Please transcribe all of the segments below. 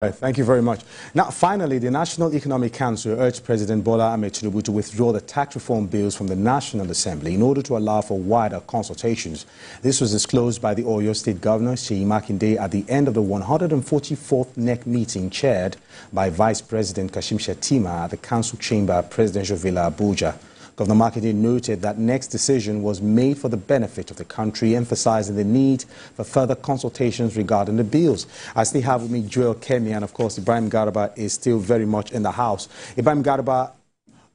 Right, thank you very much. Now, finally, the National Economic Council urged President Bola Ahmed Tinubu to withdraw the tax reform bills from the National Assembly in order to allow for wider consultations. This was disclosed by the Oyo State Governor, Seyi Makinde, at the end of the 144th NEC meeting chaired by Vice President Kashim Shettima at the Council Chamber, Presidential Villa, Abuja. Governor Makinde noted that NEC's decision was made for the benefit of the country, emphasizing the need for further consultations regarding the bills. I still have with me Joel Kemi, and of course Ibrahim Garba is still very much in the house. Ibrahim Garba,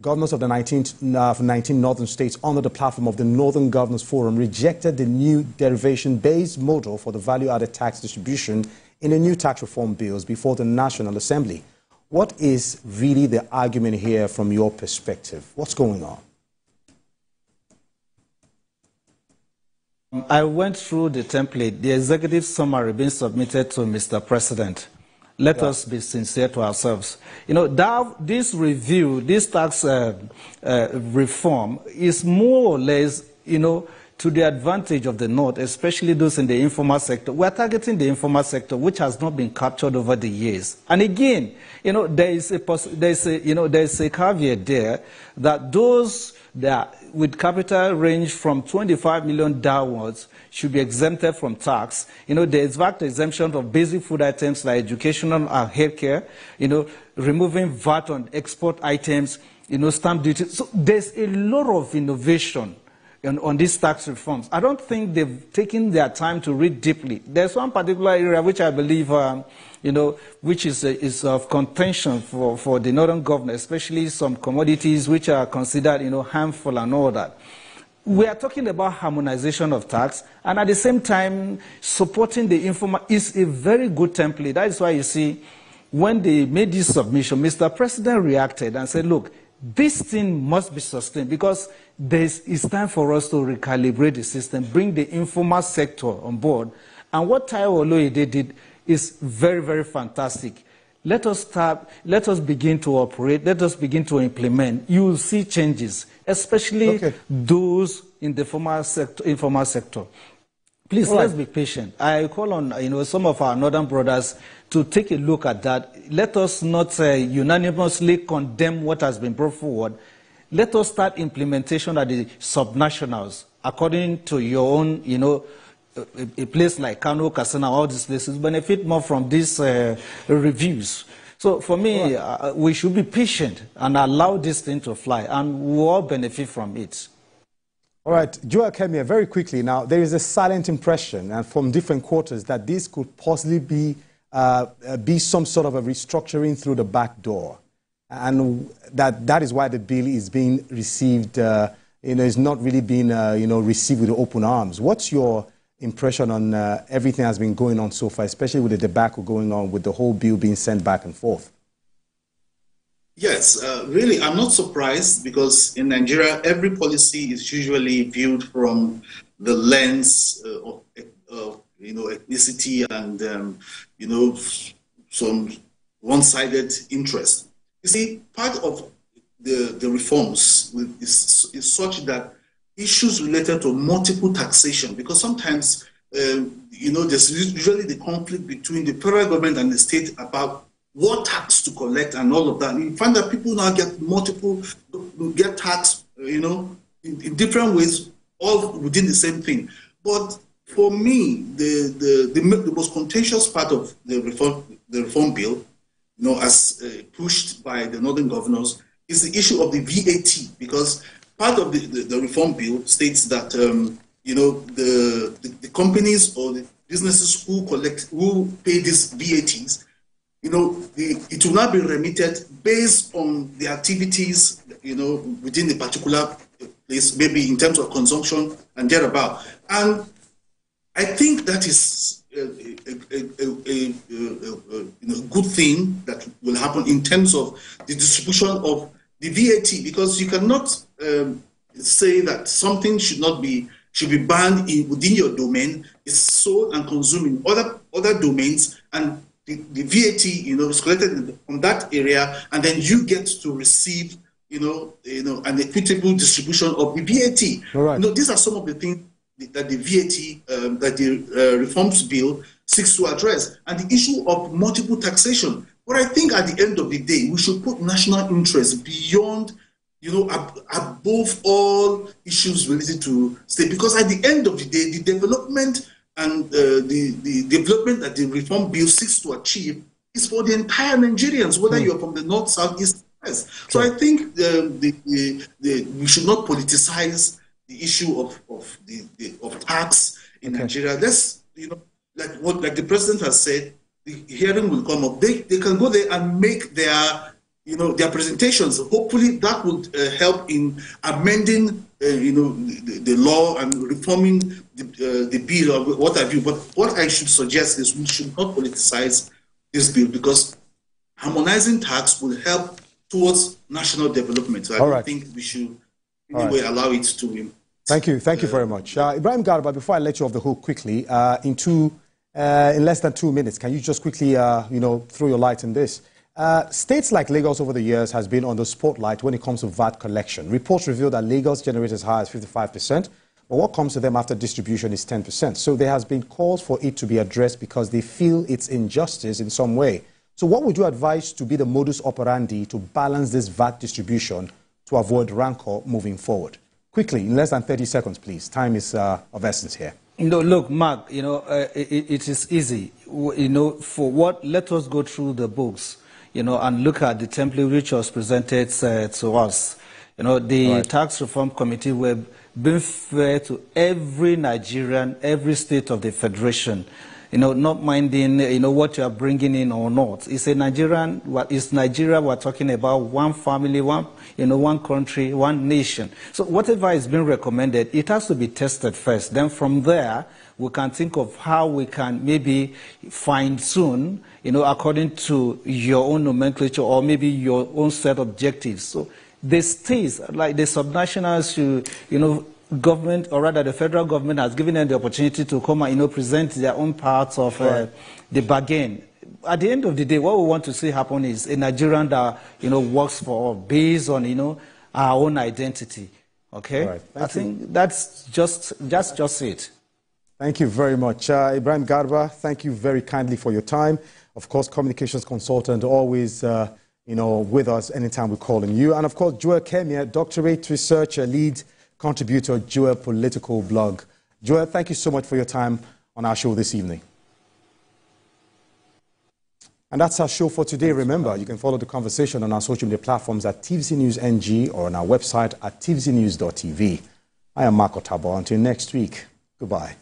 governors of the 19 northern states under the platform of the Northern Governors Forum rejected the new derivation-based model for the value-added tax distribution in the new tax reform bills before the National Assembly. What is really the argument here from your perspective? What's going on? I went through the template, the executive summary being submitted to Mr. President. Let us be sincere to ourselves. You know, this review, this tax reform is more or less, you know, to the advantage of the North, especially those in the informal sector. We're targeting the informal sector, which has not been captured over the years. And again, you know, there is a caveat there that those that with capital range from 25 million downwards should be exempted from tax. You know, there is VAT exemption of basic food items like educational and healthcare, you know, removing VAT on export items, you know, stamp duty. So there's a lot of innovation on these tax reforms. I don't think they've taken their time to read deeply. There's one particular area which I believe, you know, which is of contention for the northern government, especially some commodities which are considered, you know, harmful and all that. We are talking about harmonization of tax, and at the same time, supporting the informal is a very good template. That is why you see, when they made this submission, Mr. President reacted and said, look, this thing must be sustained because it's time for us to recalibrate the system, bring the informal sector on board. And what Taiwo Oloyede did is very, very fantastic. Let us begin to operate, let us begin to implement. You will see changes, especially those in the informal sector. Please, let's be patient. I call on, you know, some of our northern brothers to take a look at that. Let us not unanimously condemn what has been brought forward. Let us start implementation at the subnationals, according to your own, you know, a place like Kano, Kasana, all these places benefit more from these reviews. So for me, we should be patient and allow this thing to fly, and we'll all benefit from it. All right, Joel Kemia, very quickly now, there is a silent impression and from different quarters that this could possibly be some sort of a restructuring through the back door, and that is why the bill is being received, you know, is not really being, you know, received with open arms. What's your impression on everything that's been going on so far, especially with the debacle going on with the whole bill being sent back and forth? Yes, really, I'm not surprised because in Nigeria, every policy is usually viewed from the lens of you know, ethnicity and, you know, some one-sided interest. You see, part of the reforms is such that issues related to multiple taxation, because sometimes, you know, there's usually the conflict between the federal government and the state about what tax to collect and all of that. And you find that people now get taxed, you know, in different ways, all within the same thing. But for me, the most contentious part of the reform bill, you know, as pushed by the northern governors, is the issue of the VAT, because part of the reform bill states that you know, the companies or the businesses who pay these VATs, you know, it will not be remitted based on the activities, you know, within the particular place, maybe in terms of consumption and thereabout. And I think that is a good thing that will happen in terms of the distribution of the VAT, because you cannot say that something should be banned within your domain, is sold and consumed in other domains, and the VAT, you know, is collected from that area, and then you get to receive, you know, an equitable distribution of the VAT. All right. You know, these are some of the things that the VAT, that the reforms bill seeks to address, and the issue of multiple taxation. But I think at the end of the day, we should put national interest beyond, above all issues related to state, because at the end of the day, the development and the development that the reform bill seeks to achieve is for the entire Nigerians, whether you're from the north, south, east, west. So I think we should not politicize the issue of tax in Nigeria. Let's, like the president has said, the hearing will come up. They can go there and make their presentations. Hopefully that would help in amending the law and reforming the bill or what have you. But what I should suggest is we should not politicize this bill, because harmonizing tax will help towards national development. So I think we should anyway allow it to win. Thank you very much. Ibrahim Garba, before I let you off the hook quickly, in less than 2 minutes, can you just quickly throw your light on this? States like Lagos over the years has been on the spotlight when it comes to VAT collection. Reports reveal that Lagos generates as high as 55%, but what comes to them after distribution is 10%. So there has been calls for it to be addressed because they feel it's injustice in some way. So what would you advise to be the modus operandi to balance this VAT distribution to avoid rancor moving forward? Quickly, in less than 30 seconds, please. Time is of essence here. Look, Mark, it is easy. For what, let us go through the books, and look at the template which was presented to us. The Tax Reform Committee were being fair to every Nigerian, every state of the Federation, not minding, what you are bringing in or not. It's Nigeria we're talking about, one family, one country, one nation. So whatever is being recommended, it has to be tested first. Then from there, we can think of how we can maybe fine-tune, according to your own nomenclature or maybe your own set of objectives. So the states, like the subnationals, government, or rather the federal government, has given them the opportunity to come and present their own parts of the bargain. At the end of the day, what we want to see happen is a Nigerian that works for all, based on our own identity. Okay, I think that's just it. Thank you very much, Ibrahim Garba. Thank you very kindly for your time. Of course, communications consultant, always with us anytime we call on you, and of course, Joel Kemia, doctorate researcher, lead contributor, Joel Political Blog. Joel, thank you so much for your time on our show this evening. And that's our show for today. Remember, you can follow the conversation on our social media platforms at TVC News NG or on our website at tvcnews.tv. I am Marco Tabo. Until next week, goodbye.